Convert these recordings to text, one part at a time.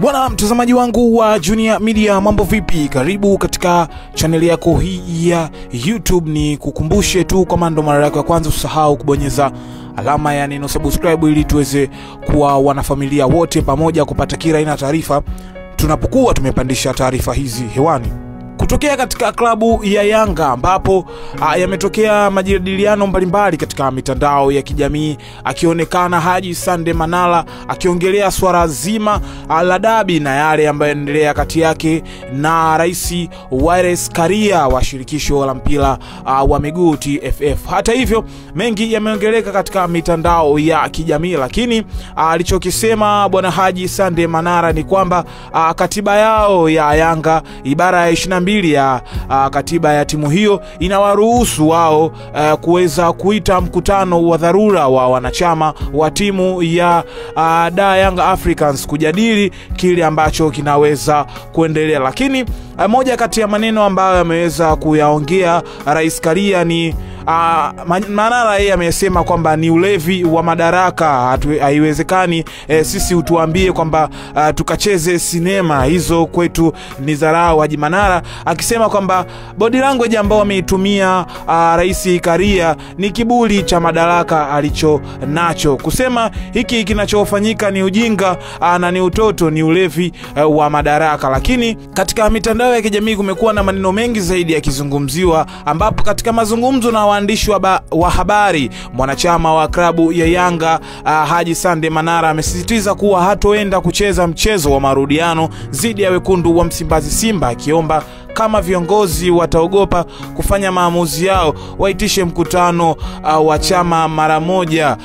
Bwana mtazamaji wangu wa Junior Media, mambo vipi? Karibu katika channel yako hii ya YouTube. Ni kukumbushe tu kama ndo mara yako ya kwanza, usahau kubonyeza alama ya neno subscribe ili tuweze kuwa wanafamilia wote pamoja kupata kila aina taarifa tunapokuwa tumepandisha taarifa hizi hewani. Kutokea katika klabu ya Yanga ambapo yametokea majadiliano mbalimbali katika mitandao ya kijamii, akionekana Haji Sande Manara akiongelea swala zima la dabi na yale ambayo yanaendelea kati yake na Rais Wallace Karia wa shirikisho la mpira wa miguu TFF. Hata hivyo mengi yameongeleka katika mitandao ya kijamii, lakini alichokisema bwana Haji Sande Manara ni kwamba katiba yao ya Yanga ibara ya 22 ya katiba ya timu hiyo inawaruhusu wao kuweza kuita mkutano wa dharura wa wanachama wa timu ya Young Africans kujadili kile ambacho kinaweza kuendelea. Lakini moja kati ya maneno ambayo ameweza kuyaongea Rais Karia ni Manara yeye amesema kwamba ni ulevi wa madaraka. Haiwezekani sisi utuambie kwamba tukacheze sinema, hizo kwetu ni dharau. Haji Manara akisema kwamba body language ambao ameitumia Rais Karia ni kiburi cha madaraka alicho nacho, kusema hiki kinachofanyika ni ujinga na ni utoto, ni ulevi wa madaraka. Lakini katika mitandao ya kijamii kumekuwa na maneno mengi zaidi yakizungumziwa, ambapo katika mazungumzo na waandishi wa habari, mwanachama wa klabu ya Yanga Haji Sande Manara amesisitiza kuwa hatoenda kucheza mchezo wa marudiano dhidi ya wekundu wa Msimbazi Simba, akiomba kama viongozi wataogopa kufanya maamuzi yao waitishe mkutano wa chama mara moja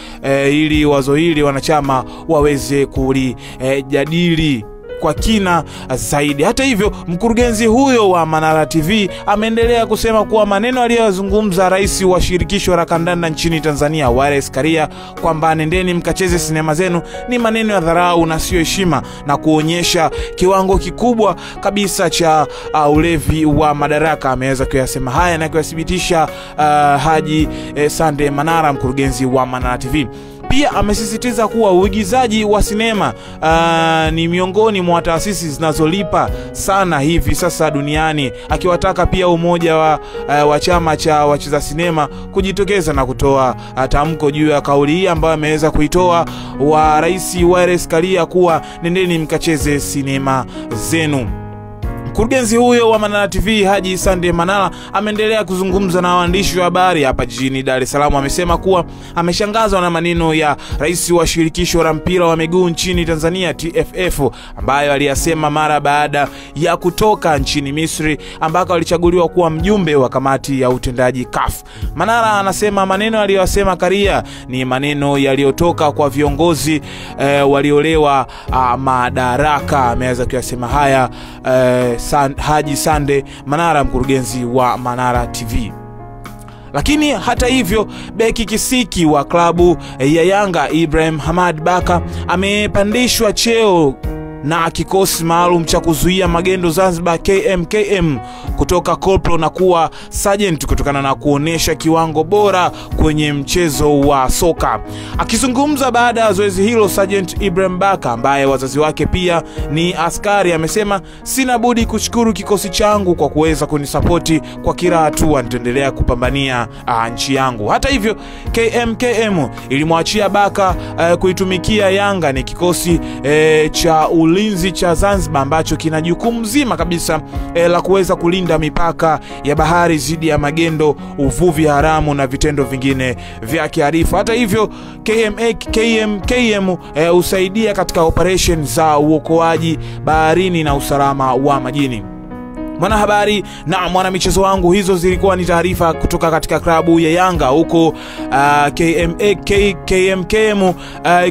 ili wazo hili wanachama waweze kulijadili kwa kina zaidi. Hata hivyo mkurugenzi huyo wa Manara TV ameendelea kusema kuwa maneno aliyozungumza rais wa shirikisho la kandanda nchini Tanzania Wallace Karia kwamba nendeni mkacheze sinema zenu ni maneno ya dharau na sio heshima, na kuonyesha kiwango kikubwa kabisa cha ulevi wa madaraka. Ameweza kuyasema haya na kuyathibitisha Haji Sande Manara, mkurugenzi wa Manara TV. Pia amesisitiza kuwa uigizaji wa sinema ni miongoni mwa taasisi zinazolipa sana hivi sasa duniani, akiwataka pia umoja wa chama cha wacheza sinema kujitokeza na kutoa tamko juu ya kauli hii ambayo ameweza kuitoa wa Rais Wallace Karia kuwa nendeni mkacheze sinema zenu. Mkurugenzi huyo wa Manara TV Haji Sande Manara ameendelea kuzungumza na waandishi wa habari hapa jijini Dar es Salaam. Amesema kuwa ameshangazwa na maneno ya rais wa shirikisho la mpira wa miguu nchini Tanzania TFF, ambayo aliyasema mara baada ya kutoka nchini Misri ambako alichaguliwa kuwa mjumbe wa kamati ya utendaji CAF. Manara anasema maneno aliyosema Karia ni maneno yaliyotoka kwa viongozi waliolewa madaraka. Ameweza kuyasema haya Haji Sande Manara, mkurugenzi wa Manara TV. Lakini hata hivyo beki kisiki wa klabu ya Yanga Ibrahim Hamad Baka amepandishwa cheo na kikosi maalum cha kuzuia magendo Zanzibar KMKM kutoka corporal na kuwa sergeant kutokana na kuonesha kiwango bora kwenye mchezo wa soka. Akizungumza baada ya zoezi hilo, Sergeant Ibrahim Baka ambaye wazazi wake pia ni askari amesema, sina budi kushukuru kikosi changu kwa kuweza kunisapoti kwa kila hatua, nitaendelea kupambania nchi yangu. Hata hivyo KMKM ilimwachia Baka kuitumikia Yanga. Ni kikosi cha ulinzi cha Zanzibar ambacho kina jukumu zima kabisa la kuweza kulinda mipaka ya bahari dhidi ya magendo, uvuvi haramu na vitendo vingine vya kihalifu. Hata hivyo KMKM husaidia katika operation za uokoaji baharini na usalama wa majini. Mwanahabari na mwanamichezo wangu, hizo zilikuwa ni taarifa kutoka katika klabu ya Yanga, huko KMKM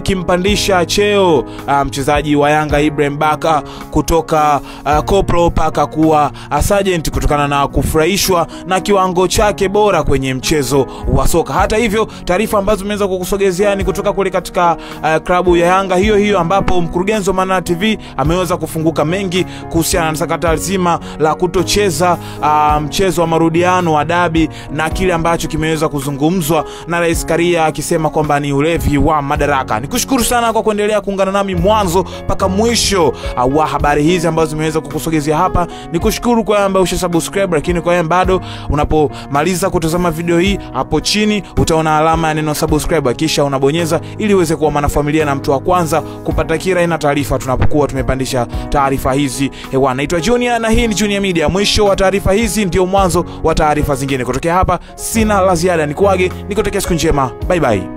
kimpandisha cheo mchezaji wa Yanga Ibrahim Baka kutoka corporal paka kuwa sergeant kutokana na kufurahishwa na kiwango chake bora kwenye mchezo wa soka. Hata hivyo taarifa ambazo tumeweza kukusogezea ni kutoka kule katika klabu ya Yanga hiyo ambapo mkurugenzi wa Manara TV ameweza kufunguka mengi kuhusiana na sakata zima la kutocheza mchezo wa marudiano wa dabi, na kile ambacho kimeweza kuzungumzwa na Rais Karia akisema kwamba ni ulevi wa madaraka. Nikushukuru sana kwa kuendelea kuungana nami mwanzo mpaka mwisho wa habari hizi ambazo zimeweza kukusogezea hapa. Nikushukuru kwa ambaye usha-subscribe, lakini kwa ambaye bado, unapomaliza kutazama video hii, hapo chini utaona alama ya neno subscribe, kisha unabonyeza ili uweze kuwa mwanafamilia na mtu wa kwanza kupata kila aina taarifa tunapokuwa tumepandisha taarifa hizi hewani. Naitwa Junior na hii ni Junior Media. Mwisho wa taarifa hizi ndio mwanzo wa taarifa zingine. Kutokea hapa sina la ziada, nikuage, nikutakia siku njema. Bye bye.